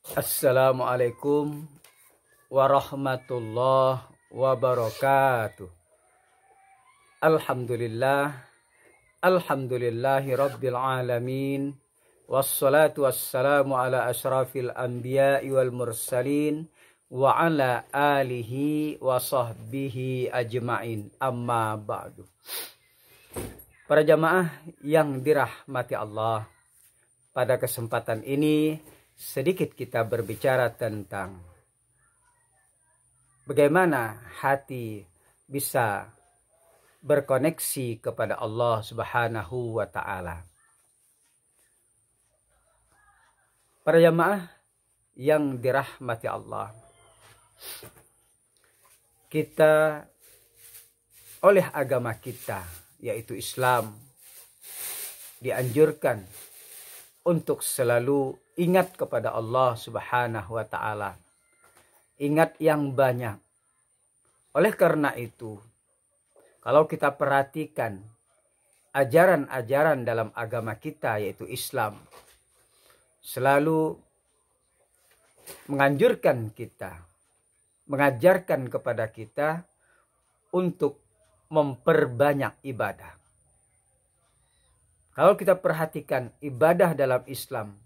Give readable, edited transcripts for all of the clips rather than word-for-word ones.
Assalamualaikum warahmatullahi wabarakatuh. Alhamdulillah, alhamdulillahi rabbil alamin. Wassalatu wassalamu ala asyrafil anbiya'i wal mursalin wa ala alihi wa sahbihi ajma'in. Amma ba'du. Para jamaah yang dirahmati Allah, pada kesempatan ini sedikit kita berbicara tentang bagaimana hati bisa berkoneksi kepada Allah Subhanahu wa Ta'ala. Para jamaah yang dirahmati Allah, kita oleh agama kita yaitu Islam dianjurkan untuk selalu ingat kepada Allah Subhanahu wa Ta'ala. Ingat yang banyak. Oleh karena itu, kalau kita perhatikan ajaran-ajaran dalam agama kita yaitu Islam, selalu menganjurkan kita, mengajarkan kepada kita untuk memperbanyak ibadah. Kalau kita perhatikan ibadah dalam Islam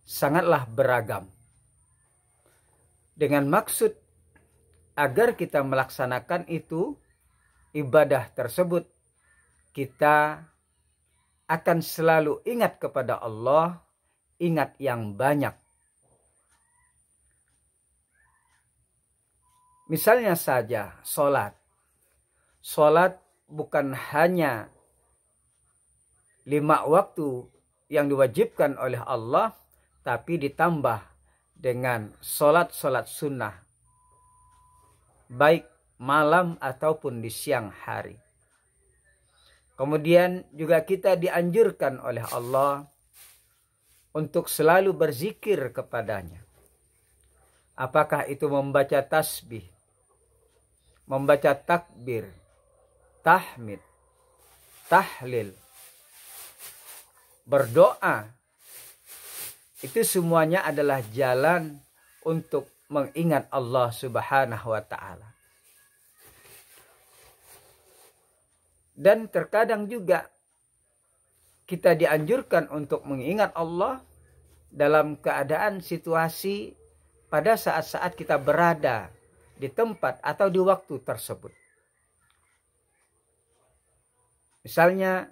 sangatlah beragam. Dengan maksud agar kita melaksanakan itu, ibadah tersebut, kita akan selalu ingat kepada Allah, ingat yang banyak. Misalnya saja sholat. Sholat bukan hanya 5 waktu yang diwajibkan oleh Allah, tapi ditambah dengan sholat-sholat sunnah, baik malam ataupun di siang hari. Kemudian juga kita dianjurkan oleh Allah untuk selalu berzikir kepadanya. Apakah itu membaca tasbih, membaca takbir, tahmid, tahlil, berdoa, itu semuanya adalah jalan untuk mengingat Allah Subhanahu wa Ta'ala. Dan terkadang juga kita dianjurkan untuk mengingat Allah dalam keadaan situasi pada saat-saat kita berada di tempat atau di waktu tersebut. Misalnya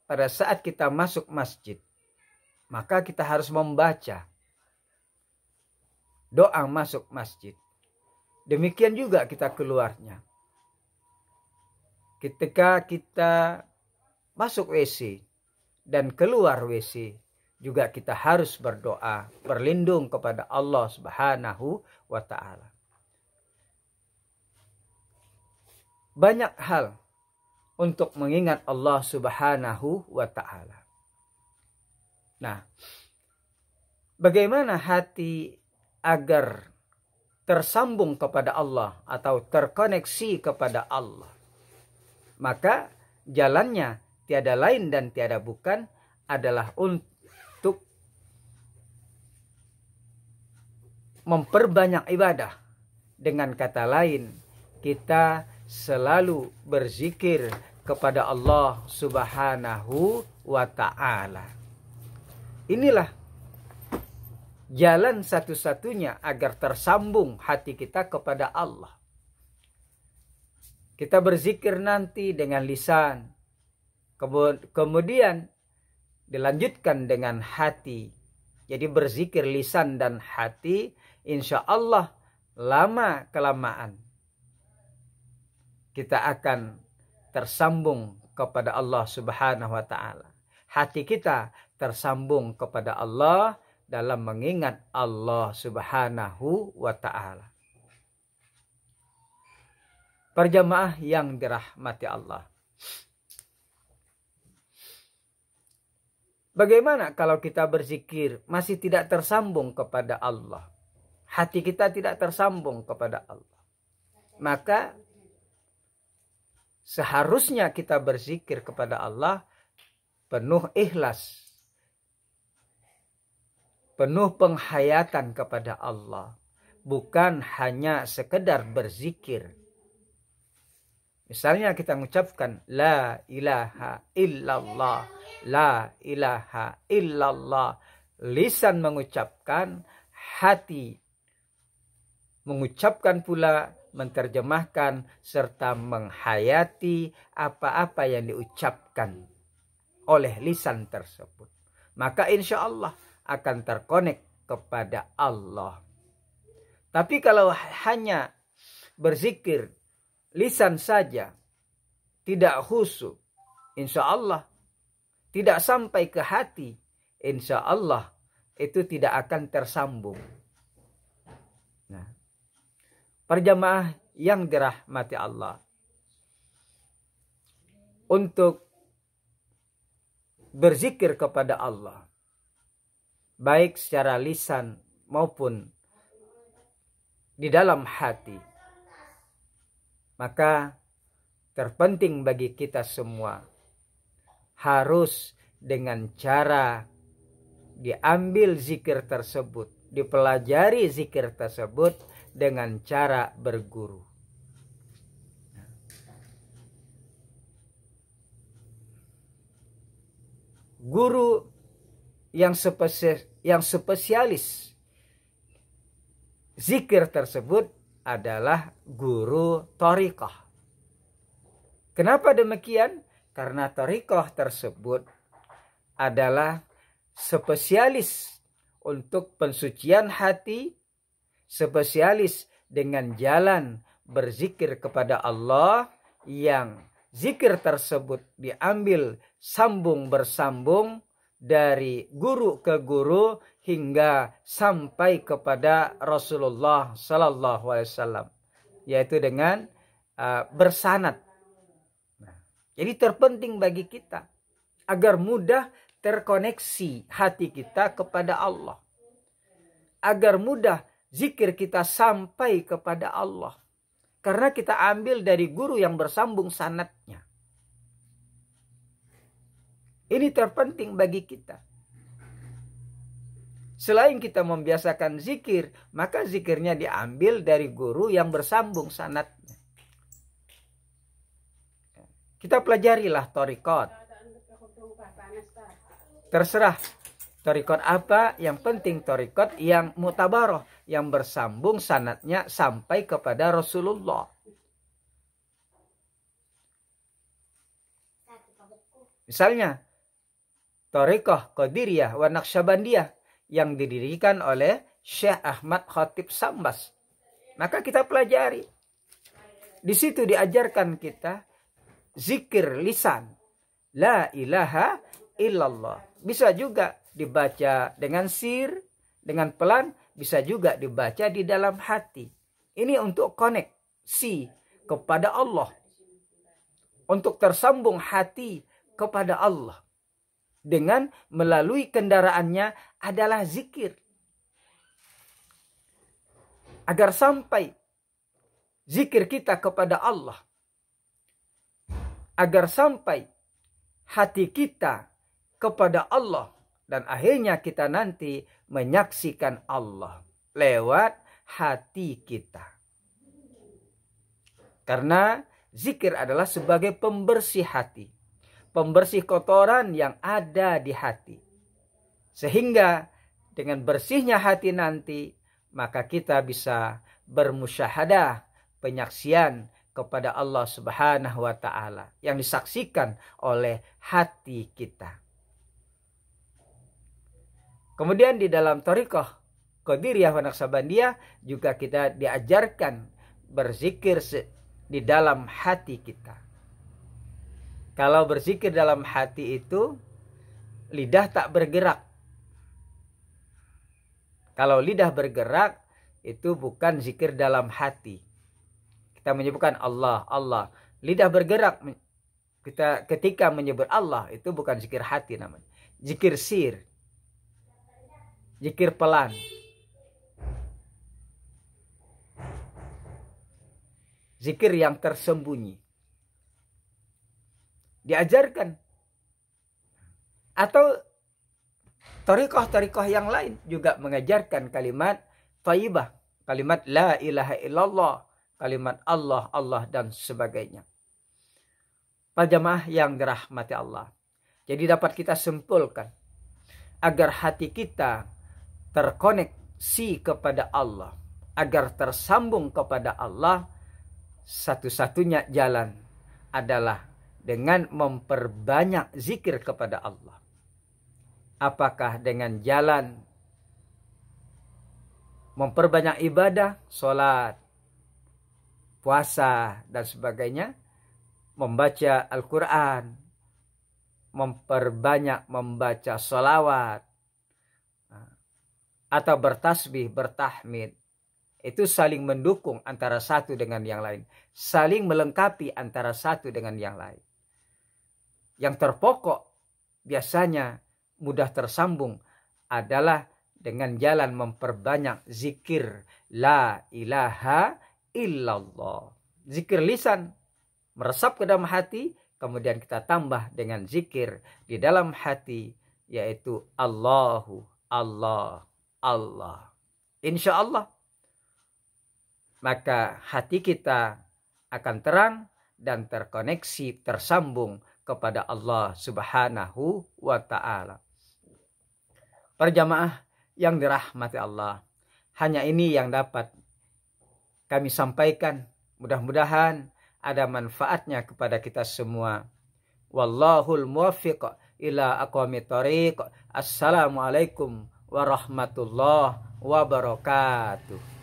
pada saat kita masuk masjid, maka kita harus membaca doa masuk masjid. Demikian juga kita keluarnya. Ketika kita masuk WC dan keluar WC, juga kita harus berdoa, berlindung kepada Allah Subhanahu wa Ta'ala. Banyak hal untuk mengingat Allah Subhanahu wa Ta'ala. Nah, bagaimana hati agar tersambung kepada Allah atau terkoneksi kepada Allah? Maka jalannya tiada lain dan tiada bukan adalah untuk memperbanyak ibadah. Dengan kata lain, kita selalu berzikir kepada Allah Subhanahu wa Ta'ala. Inilah jalan satu-satunya agar tersambung hati kita kepada Allah. Kita berzikir nanti dengan lisan, kemudian dilanjutkan dengan hati. Jadi berzikir lisan dan hati, insya Allah lama kelamaan kita akan tersambung kepada Allah Subhanahu wa Ta'ala. Hati kita tersambung kepada Allah dalam mengingat Allah Subhanahu wa Ta'ala. Para jamaah yang dirahmati Allah, bagaimana kalau kita berzikir masih tidak tersambung kepada Allah? Hati kita tidak tersambung kepada Allah. Maka seharusnya kita berzikir kepada Allah penuh ikhlas, penuh penghayatan kepada Allah, bukan hanya sekedar berzikir. Misalnya kita mengucapkan la ilaha illallah, la ilaha illallah. Lisan mengucapkan, hati mengucapkan pula, menerjemahkan, serta menghayati apa-apa yang diucapkan oleh lisan tersebut. Maka insya Allah akan terkonek kepada Allah. Tapi kalau hanya berzikir lisan saja, tidak khusyuk, insya Allah tidak sampai ke hati, insya Allah itu tidak akan tersambung. Nah, perjamaah yang dirahmati Allah, untuk berzikir kepada Allah, baik secara lisan maupun di dalam hati, maka terpenting bagi kita semua harus dengan cara diambil zikir tersebut, dipelajari zikir tersebut dengan cara berguru. Guru yang spesialis zikir tersebut adalah guru thariqah. Kenapa demikian? Karena thariqah tersebut adalah spesialis untuk pensucian hati, spesialis dengan jalan berzikir kepada Allah, yang zikir tersebut diambil sambung bersambung dari guru ke guru hingga sampai kepada Rasulullah Sallallahu Alaihi Wasallam, yaitu dengan bersanad. Jadi terpenting bagi kita agar mudah terkoneksi hati kita kepada Allah, agar mudah zikir kita sampai kepada Allah, karena kita ambil dari guru yang bersambung sanadnya. Ini terpenting bagi kita. Selain kita membiasakan zikir, maka zikirnya diambil dari guru yang bersambung sanadnya. Kita pelajarilah thariqat. Terserah thariqat apa, yang penting thariqat yang mutabaroh, yang bersambung sanadnya sampai kepada Rasulullah. Misalnya thariqah Qadiriyah wa Naqsyabandiyah yang didirikan oleh Syekh Ahmad Khatib Sambas, maka kita pelajari. Di situ diajarkan kita zikir lisan, la ilaha illallah. Bisa juga dibaca dengan sir, dengan pelan, bisa juga dibaca di dalam hati. Ini untuk koneksi kepada Allah, untuk tersambung hati kepada Allah dengan melalui kendaraannya adalah zikir, agar sampai zikir kita kepada Allah, agar sampai hati kita kepada Allah, dan akhirnya kita nanti menyaksikan Allah lewat hati kita. Karena zikir adalah sebagai pembersih hati, pembersih kotoran yang ada di hati. Sehingga dengan bersihnya hati nanti, maka kita bisa bermusyahadah, penyaksian kepada Allah Subhanahu wa Ta'ala yang disaksikan oleh hati kita. Kemudian di dalam thariqah Qadiriyah wa Naqsyabandiyah juga kita diajarkan berzikir di dalam hati kita. Kalau berzikir dalam hati itu lidah tak bergerak. Kalau lidah bergerak itu bukan zikir dalam hati. Kita menyebutkan Allah, Allah. Lidah bergerak kita ketika menyebut Allah itu bukan zikir hati namanya. Zikir sir. Zikir pelan. Zikir yang tersembunyi. Diajarkan. Atau Thariqah-thariqah yang lain juga mengajarkan kalimat thayyibah, kalimat la ilaha illallah, kalimat Allah, Allah dan sebagainya. Para jamaah yang dirahmati Allah. Jadi dapat kita simpulkan agar hati kita terkoneksi kepada Allah, agar tersambung kepada Allah, satu-satunya jalan adalah dengan memperbanyak zikir kepada Allah. Apakah dengan jalan memperbanyak ibadah, sholat, puasa, dan sebagainya, membaca Al-Quran, memperbanyak membaca sholawat, atau bertasbih, bertahmid. Itu saling mendukung antara satu dengan yang lain. Saling melengkapi antara satu dengan yang lain. Yang terpokok biasanya mudah tersambung adalah dengan jalan memperbanyak zikir la ilaha illallah. Zikir lisan meresap ke dalam hati, kemudian kita tambah dengan zikir di dalam hati, yaitu Allahu, Allah, Allah. Insya Allah, maka hati kita akan terang dan terkoneksi, tersambung kepada Allah Subhanahu wa ta'ala. Para jamaah yang dirahmati Allah, hanya ini yang dapat kami sampaikan. Mudah-mudahan ada manfaatnya kepada kita semua. Wallahul muwaffiq ila aqwamit thoriq. Assalamualaikum warahmatullahi wabarakatuh.